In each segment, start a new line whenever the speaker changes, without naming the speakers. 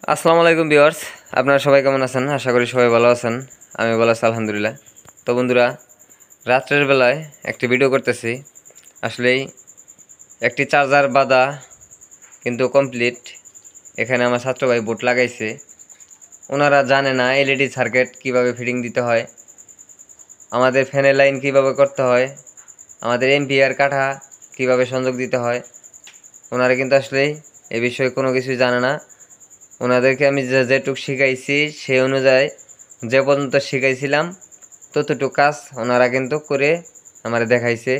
আসসালামু আলাইকুম ভিউয়ার্স, আপনারা সবাই কেমন আছেন? আশা করি সবাই ভালো আছেন। আমি ভালো আছি আলহামদুলিল্লাহ। তো বন্ধুরা, রাত্রের বেলায় একটি ভিডিও করতেছি। আসলেই একটি চার্জার বাঁধা কিন্তু কমপ্লিট। এখানে আমার ছাত্র ভাই বোর্ড লাগাইছে। ওনারা জানে না এলইডি সার্কিট কিভাবে ফিটিং দিতে হয়, আমাদের ফ্যানের লাইন কিভাবে করতে হয়, আমাদের এম্পিয়ার কাঠা কিভাবে সংযোগ দিতে হয়। ওনারা কিন্তু আসলেই এ বিষয়ে কোনো কিছুই জানে না। ওনাদেরকে আমি যেটুকু শিখাইছি সেই অনুযায়ী যে পর্যন্ত শিখাইছিলাম ততটুকু কাজ ওনারা কিন্তু করে আমার দেখাইছে।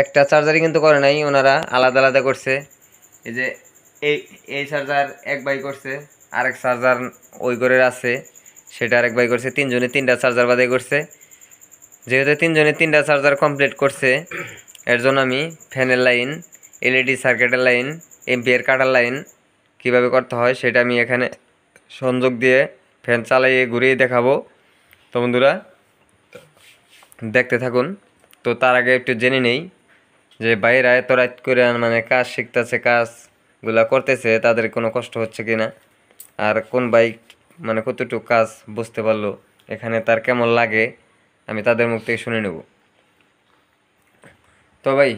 একটা চার্জারই কিন্তু করে নাই, ওনারা আলাদা আলাদা করছে। এই যে এই এই চার্জার এক বাই করছে, আরেক চার্জার ওই ঘরের আছে সেটা আরেক বাই করছে। তিনজনে তিনটা চার্জার বাদে করছে। যেহেতু তিনজনে তিনটা চার্জার কমপ্লিট করছে, এর জন্য আমি ফ্যানের লাইন, এলইডি সার্কিটের লাইন, এম্পিয়ার কাটার লাইন কীভাবে করতে হয় সেটা আমি এখানে সংযোগ দিয়ে ফ্যান চালিয়ে ঘুরিয়ে দেখাবো। তো বন্ধুরা দেখতে থাকুন। তো তার আগে একটু জেনে নেই যে বাইরে এত রাত করে মানে কাজ শিখতেছে, কাজগুলা করতেছে, তাদের কোনো কষ্ট হচ্ছে কি না, আর কোন বাইক মানে কতটুকু কাজ বুঝতে পারলো, এখানে তার কেমন লাগে আমি তাদের মুখ থেকে শুনে নেব। তো ভাই,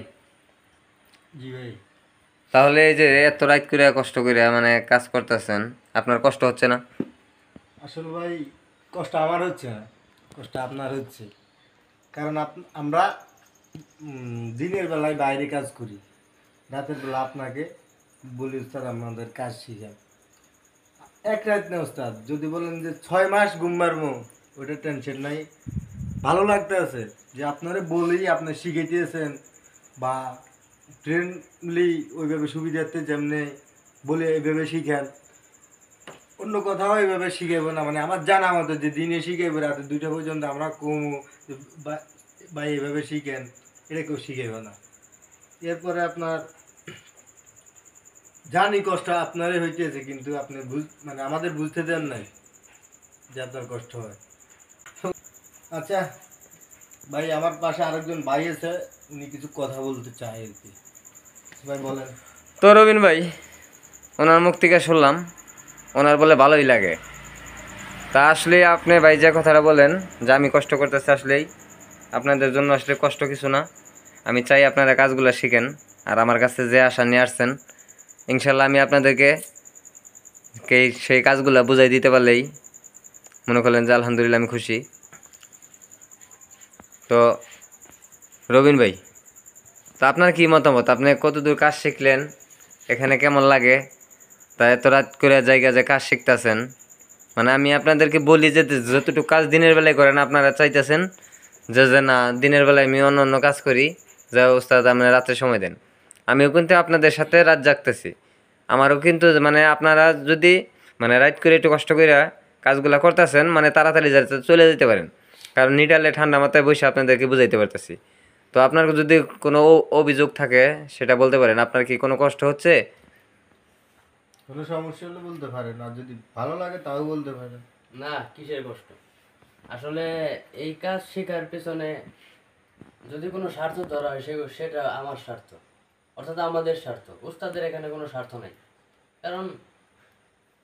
জি ভাই,
তাহলে এই যে এত রাত করে কষ্ট করে মানে কাজ করতেছেন, আপনার কষ্ট হচ্ছে না?
আসলে ভাই কষ্ট আমার হচ্ছে না, কষ্ট আপনার হচ্ছে। কারণ আমরা দিনের বেলায় বাইরে কাজ করি, রাতের বেলা আপনাকে বলি উস্তাদ আমাদের কাজ শিখান। এক রাত না উস্তাদ, যদি বলেন যে 6 মাস ঘুম মারবো ওইটা টেনশন নাই। ভালো লাগতে আছে যে আপনারে বলি আপনি শিখাইতেছেন, বা ফ্রেন্ডলি ওইভাবে সুবিধার্থে যেমনি বলে এইভাবে শিখান। অন্য কোথাও এইভাবে শিখাইব না, মানে আমার জানা মতো যে দিনে শিখাইব রাতে 2টা পর্যন্ত আমরা কমু বা এইভাবে শিখেন, এটা কেউ শিখাইব না। এরপরে আপনার জানি কষ্ট আপনারই হইতেছে, কিন্তু আপনি মানে আমাদের বুঝতে দেন নাই যে আপনার কষ্ট হয়। আচ্ছা ভাই, আমার পাশে আরেকজন ভাই আছে, উনি কিছু কথা বলতে চায় আর কি। ভাই বলেন।
তো রবিন ভাই, ওনার মুখ থেকে শুনলাম ওনার বলে ভালোই লাগে। তা আসলে আপনি ভাই যে কথাটা বলেন যে আমি কষ্ট করতেছি, আসলেই আপনাদের জন্য আসলে কষ্ট কিছু না। আমি চাই আপনারা কাজগুলো শিখেন, আর আমার কাছে যে আশা নিয়ে আসছেন ইনশাল্লাহ আমি আপনাদেরকে সেই কাজগুলো বুঝাই দিতে পারলেই মনে করলেন যে আলহামদুলিল্লাহ আমি খুশি। তো রবিন ভাই, তা আপনার কি মতামত? আপনি কতদূর কাজ শিখলেন, এখানে কেমন লাগে? তা এত রাত করে জায়গা যে কাজ শিখতেছেন, মানে আমি আপনাদেরকে বলি যে যতটুকু কাজ দিনের বেলায় করেন, আপনারা চাইতেছেন যে যে না দিনের বেলায় আমি অন্য অন্য কাজ করি, যা ওস্তাদ আপনারা রাত্রে সময় দেন। আমিও কিন্তু আপনাদের সাথে রাত জাগতেছি। আমারও কিন্তু মানে আপনারা যদি মানে রাত করে একটু কষ্ট করে কাজগুলো করতেছেন, মানে তাড়াতাড়ি যাতে চলে যেতে পারেন, কারণ নিটালে ঠান্ডা মাথায় বসে আপনাদেরকে বুঝাইতে পারতেছি। তো আপনার যদি কোনো অভিযোগ থাকে সেটা বলতে পারেন। আপনার কি কোনো কষ্ট হচ্ছে?
কোনো সমস্যা হলে বলতে পারেন, আর যদি ভালো লাগে তাও বলতে পারেন।
না, কিসের কষ্ট? আসলে এই কাজ শেখার পেছনে যদি কোনো স্বার্থ ধরা হয় সেটা আমার স্বার্থ, অর্থাৎ আমাদের স্বার্থ। উস্তাদের এখানে কোনো স্বার্থ নাই। কারণ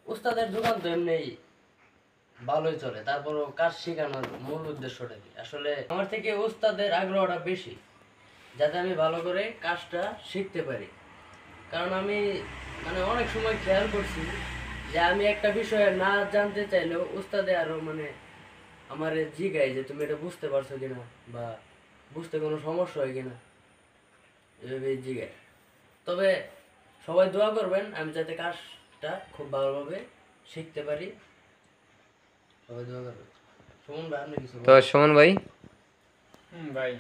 উস্তাদের দোকান তো এমনি ভালোই চলে, তারপরও কাজ শেখানোর মূল উদ্দেশ্যটা কি? আসলে আমার থেকে উস্তাদের আগ্রহটা বেশি, যাতে আমি ভালো করে কাজটা শিখতে পারি। কারণ আমি মানে অনেক সময় খেয়াল করছি যে আমি একটা বিষয়ে না জানতে চাইলেও উস্তাদে আরো মানে আমার জিগায় যে তুমি এটা বুঝতে পারছো কিনা, বা বুঝতে কোনো সমস্যা হয় কিনা, এভাবে জিগায়। তবে সবাই দোয়া করবেন আমি যাতে কাজটা খুব ভালোভাবে শিখতে পারি। সবাই দোয়া করবেন। সুমন ভাই, আপনি কিছু
তো
বলেন।
সুমন ভাই,
ভাই,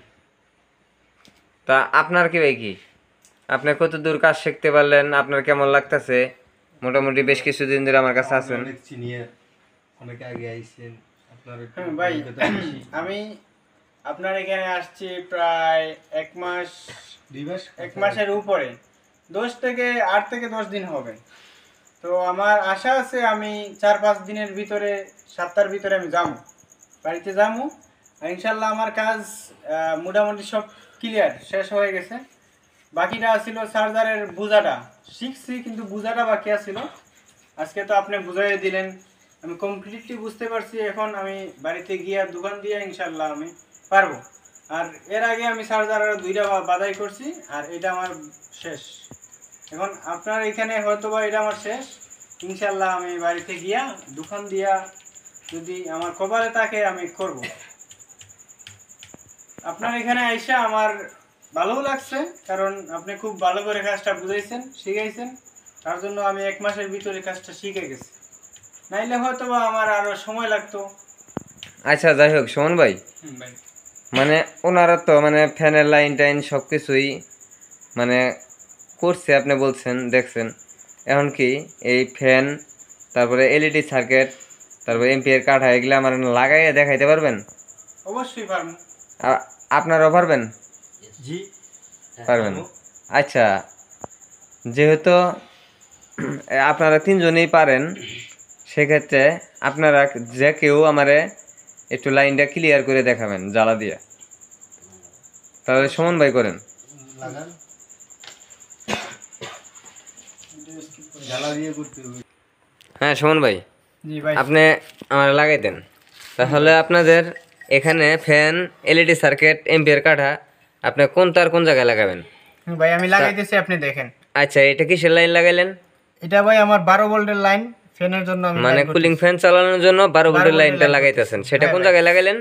তা আপনার কি ভাই কি আপনি কত দূর কাজ শিখতে পারলেন? আপনার কেমন লাগতেছে? মোটামুটি বেশ কিছুদিন ধরে আমার কাছে আছেন।
অনেক সিনিয়র, অনেক আগে আইছেন আপনার
ভাই, আমি আপনার এখানে আসছি প্রায় 1 মাস,
2 মাস,
1 মাসের উপরে, 8 থেকে 10 দিন হবে। তো আমার আশা আছে আমি 4-5 দিনের ভিতরে, সপ্তাহের ভিতরে আমি যাবো, বাড়িতে যাবো। আর ইনশাল্লাহ আমার কাজ মোটামুটি সব ক্লিয়ার, শেষ হয়ে গেছে। বাকিটা ছিল চার্জারের বোঝাটা শিখছি, কিন্তু বোঝাটা বাকি আছিল। আজকে তো আপনি বুঝাই দিলেন, আমি কমপ্লিটলি বুঝতে পারছি। এখন আমি বাড়িতে গিয়ে দোকান দিয়ে ইনশাল্লাহ আমি পারবো। আর এর আগে আমি চার্জার আর 2টা বাদাই করছি, আর এটা আমার শেষ। এখন আপনার এখানে হয়তো বা এটা আমার শেষ। ইনশাল্লাহ আমি বাড়িতে গিয়া দোকান দিয়া যদি আমার কপালে থাকে আমি করব। আপনার এখানে আইসা আমার ভালোও লাগছে, কারণ আপনি খুব ভালো করে কাজটা বুঝাইছেন, শিখাইছেন। তার জন্য আমি 1 মাসের ভিতরে কাজটা শিখে গেছি, নাইলে হয়তো বা আমার আরো সময় লাগতো।
আচ্ছা যাই হোক সুমন ভাই,
ভাই
মানে ওনারা তো মানে ফ্যানের লাইন টাইন সব কিছুই মানে করছে, আপনি বলছেন দেখছেন। এখন কি এই ফ্যান, তারপরে এলইডি সার্কিট, তারপরে এম্পিয়ার কাঠা, এগুলো আমার লাগাইয়া দেখাইতে পারবেন?
অবশ্যই পারবো।
আপনারাও পারবেন?
জি
পারবেন। আচ্ছা, যেহেতু আপনারা 3জনই পারেন, সেক্ষেত্রে আপনারা যে কেউ আমারে একটু লাইনটা ক্লিয়ার করে দেখাবেন জ্বালা দিয়ে। তাহলে সুমন ভাই করেন।
লাগান, জ্বালা দিয়ে করতে হবে।
হ্যাঁ সুমন ভাই,
জি ভাই।
আপনি আমার লাগাই দেন। তাহলে আপনাদের এখানে ফ্যান, এলইডি সার্কিট, এম্পিয়ার কাঠা আপনি কোন তার কোন জায়গায় লাগাবেন?
ভাই আমি লাগাইতেছি, আপনি দেখেন।
আচ্ছা, এটা কিসের লাইন লাগাইলেন?
এটা ভাই আমার 12 ভোল্টের লাইন, ফ্যানের জন্য আমি
মানে
লাইন
কুলিং
করতেছি।
ফ্যান চালানোর জন্য 12 ভোল্টের
ভোল্টের
লাইনটা
লাইন
লাগাইতেছেন, সেটা
হ্যাঁ
কোন
ভাই।
জায়গায় লাগাইলেন?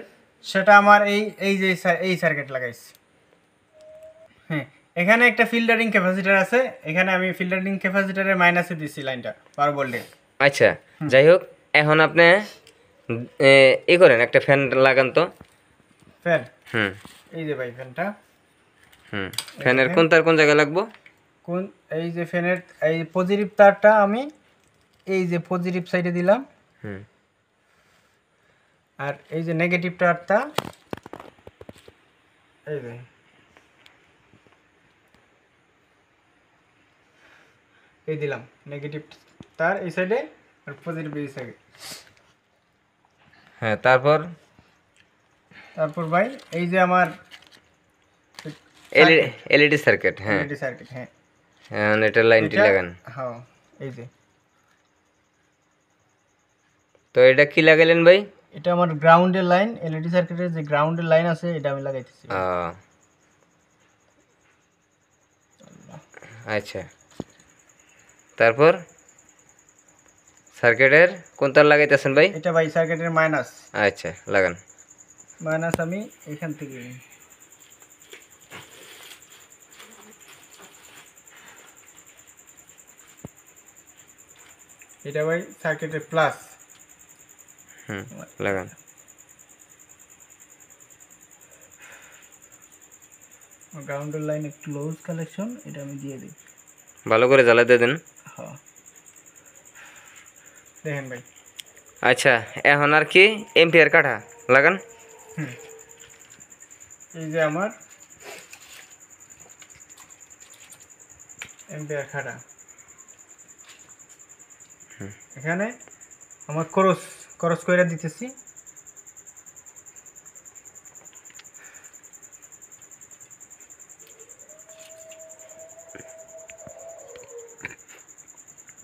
সেটা আমার এই যে এই সার্কিট লাগাইছি। হ্যাঁ, এখানে একটা ফিল্টারিং ক্যাপাসিটর আছে, এখানে আমি ফিল্টারিং ক্যাপাসিটরের মাইনাসে দিছি লাইনটা 12 ভোল্টের।
আচ্ছা যাই হোক, এখন আপনি করেন, একটা ফ্যান লাগান তো।
ফ্যান,
হুম
এই যে ভাই ফ্যানটা।
হুম, ফ্যানের কোন তার কোন জায়গায় লাগবো?
কোন, এই যে ফ্যানের এই পজিটিভ তারটা আমি এই যে পজিটিভ সাইডে দিলাম,
হুম
আর এই যে নেগেটিভ তারটা এই যে এই দিলাম। নেগেটিভ তার এই সাইডে আর পজিটিভ এই সাইডে।
হ্যাঁ, তারপর
তারপর ভাই এই যে আমার
এলইডি সার্কিট। হ্যাঁ,
এলইডি সার্কিট। হ্যাঁ,
এখন এটার লাইনটি
এটা-
লাগান।
হ্যাঁ এই যে
তো এটা কি লাগাইলেন ভাই?
এটা আমার গ্রাউন্ডের লাইন, এলইডি সার্কিটের যে গ্রাউন্ডের লাইন আছে এটা আমি লাগাইতেছি।
আচ্ছা, তারপর সার্কিটের কোন তার লাগাইতেছেন ভাই?
এটা ভাই সার্কিটের মাইনাস।
আচ্ছা লাগান।
মাইনাস আমি এখান থেকে এটা ভাই সার্কিটের প্লাস।
হুম, লাগান।
গ্রাউন্ডের লাইন একটু লুজ কালেকশন, এটা আমি দিয়ে দিই।
ভালো করে জ্বালাতে দেন।
হ্যাঁ, দেখেন ভাই।
আচ্ছা, এখন আর কি এম্পিয়ার কাঠা লাগান।
এই যে আমার এম্পিয়ার খাটা, এখানে আমার ক্রস ক্রস করে দিতেছি।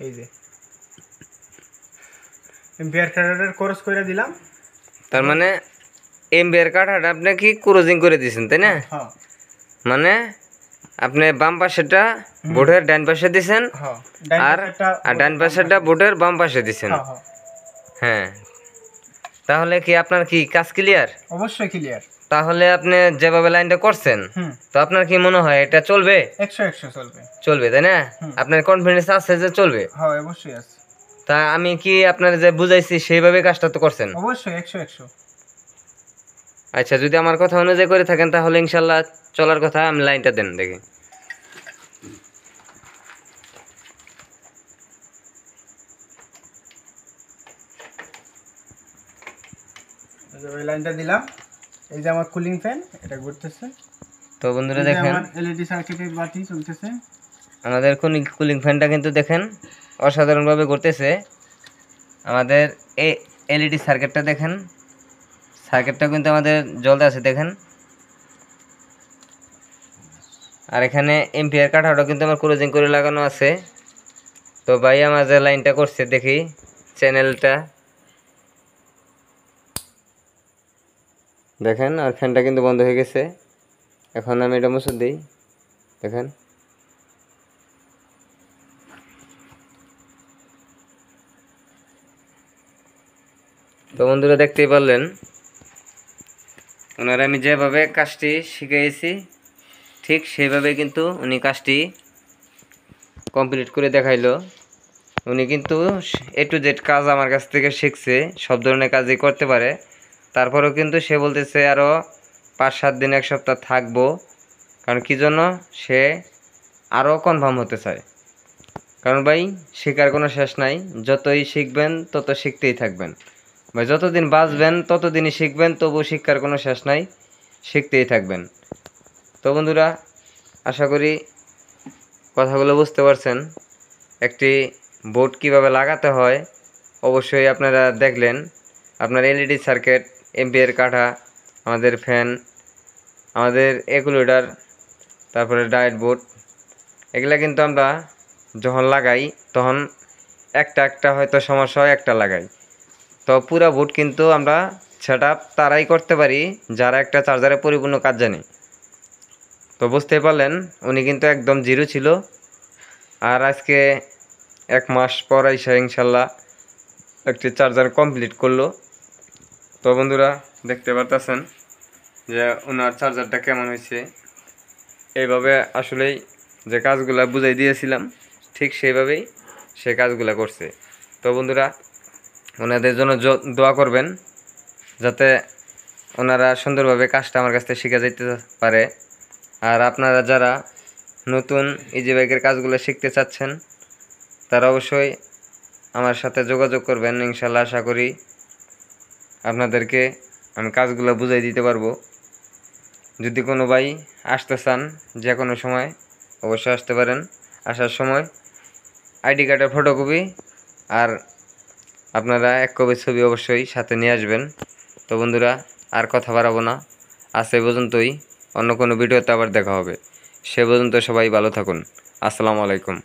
এই যে এম্পিয়ার খাটাটার ক্রস করে দিলাম।
তার মানে এম্পিয়ার কাঠাটা আপনি কি ক্রসিং করে দিয়েছেন, তাই না?
হ্যাঁ
মানে আপনি বাম পাশেরটা বোর্ডের ডান পাশে দিছেন,
হ্যাঁ,
আর ডান পাশেরটা বোর্ডের বাম পাশে দিছেন।
হ্যাঁ হ্যাঁ,
হ্যাঁ, তাহলে কি আপনার কি কাজ ক্লিয়ার?
অবশ্যই ক্লিয়ার।
তাহলে আপনি যেভাবে লাইনটা করছেন,
হুম,
তো আপনার কি মনে হয় এটা চলবে?
100 চলবে।
চলবে, তাই না? আপনার কনফিডেন্স আছে যে চলবে?
হ্যাঁ অবশ্যই আছে।
তা আমি কি আপনার যে বুঝাইছি সেইভাবে কাজটা তো করছেন?
অবশ্যই 100।
আচ্ছা, যদি আমার কথা অনুযায়ী করে থাকেন তাহলে ইনশাল্লাহ চলার কথা। আমি লাইনটা দেন দেখি।
এই যে ওই লাইনটা দিলাম। এই যে আমার কুলিং ফ্যান, এটা ঘুরতেছে।
তো বন্ধুরা
এই যে
দেখেন,
আমার এলইডি সার্কিটের বাতি চলতেছে।
আমাদের কুলিং ফ্যানটা কিন্তু দেখেন অসাধারণভাবে ঘুরতেছে। আমাদের এই এলইডি সার্কিটটা দেখেন, সার্কিটটা কিন্তু আমাদের জ্বলতে আছে দেখেন। আর এখানে এম্পিয়ার কাঠাটা কিন্তু আমার ক্লোজিং করে লাগানো আছে। তো ভাই আমার যে লাইনটা করছে দেখি চ্যানেলটা দেখেন, আর ফ্যানটা কিন্তু বন্ধ হয়ে গেছে। এখন আমি এটা মুছে দিই, দেখেন। তো বন্ধুরা দেখতেই পারলেন, ওনারা আমি যেভাবে কাজটি শিখিয়েছি ঠিক সেইভাবে কিন্তু উনি কাজটি কমপ্লিট করে দেখাইলো। উনি কিন্তু A to Z কাজ আমার কাছ থেকে শিখছে, সব ধরনের কাজই করতে পারে। তারপরেও কিন্তু সে বলতেছে আরও 5-7 দিন 1 সপ্তাহ থাকবো, কারণ কী জন্য সে আরও কনফার্ম হতে চায়। কারণ ভাই শেখার কোনো শেষ নাই, যতই শিখবেন তত শিখতেই থাকবেন ভাই, যতদিন বাঁচবেন ততদিনই শিখবেন, তবু শিক্ষার কোনো শেষ নাই, শিখতেই থাকবেন। তো বন্ধুরা আশা করি কথাগুলো বুঝতে পারছেন। একটি বোর্ড কিভাবে লাগাতে হয় অবশ্যই আপনারা দেখলেন। আপনার এলইডি সার্কিট, এম্পিয়ার কাঠা, আমাদের ফ্যান, আমাদের রেগুলেটর, তারপরে ডায়েট বোর্ড, এগুলা কিন্তু আমরা যখন লাগাই তখন একটা একটা হয়তো সমস্যা হয়, একটা লাগাই। তো পুরা বোর্ড কিন্তু আমরা সেট আপ তারাই করতে পারি যারা একটা চার্জারে পরিপূর্ণ কাজ জানে। তো বুঝতেই পারলেন উনি কিন্তু একদম জিরো ছিল, আর আজকে 1 মাস পর এসে ইনশাল্লাহ একটি চার্জার কমপ্লিট করলো। তো বন্ধুরা দেখতে পারতেছেন যে ওনার চার্জারটা কেমন হয়েছে। এইভাবে আসলেই যে কাজগুলো বুঝাই দিয়েছিলাম ঠিক সেইভাবেই সে কাজগুলো করছে। তো বন্ধুরা ওনাদের জন্য দোয়া করবেন যাতে ওনারা সুন্দরভাবে কাজটা আমার কাছ থেকে শিখে যেতে পারে। আর আপনারা যারা নতুন ইজি বাইকের কাজগুলো শিখতে চাচ্ছেন তারা অবশ্যই আমার সাথে যোগাযোগ করবেন। ইনশাল্লাহ আশা করি আপনাদেরকে আমি কাজগুলো বুঝাই দিতে পারবো। যদি কোনো ভাই আসতে চান যে কোনো সময় অবশ্যই আসতে পারেন। আসার সময় আইডি কার্ডের ফটোকপি আর আপনারা 1 কপি ছবি অবশ্যই সাথে নিয়ে আসবেন। তো বন্ধুরা আর কথা বাড়াবো না, আজ এই পর্যন্তই। অন্য কোনো ভিডিওতে আবার দেখা হবে। সে পর্যন্ত সবাই ভালো থাকুন। আসসালামু আলাইকুম।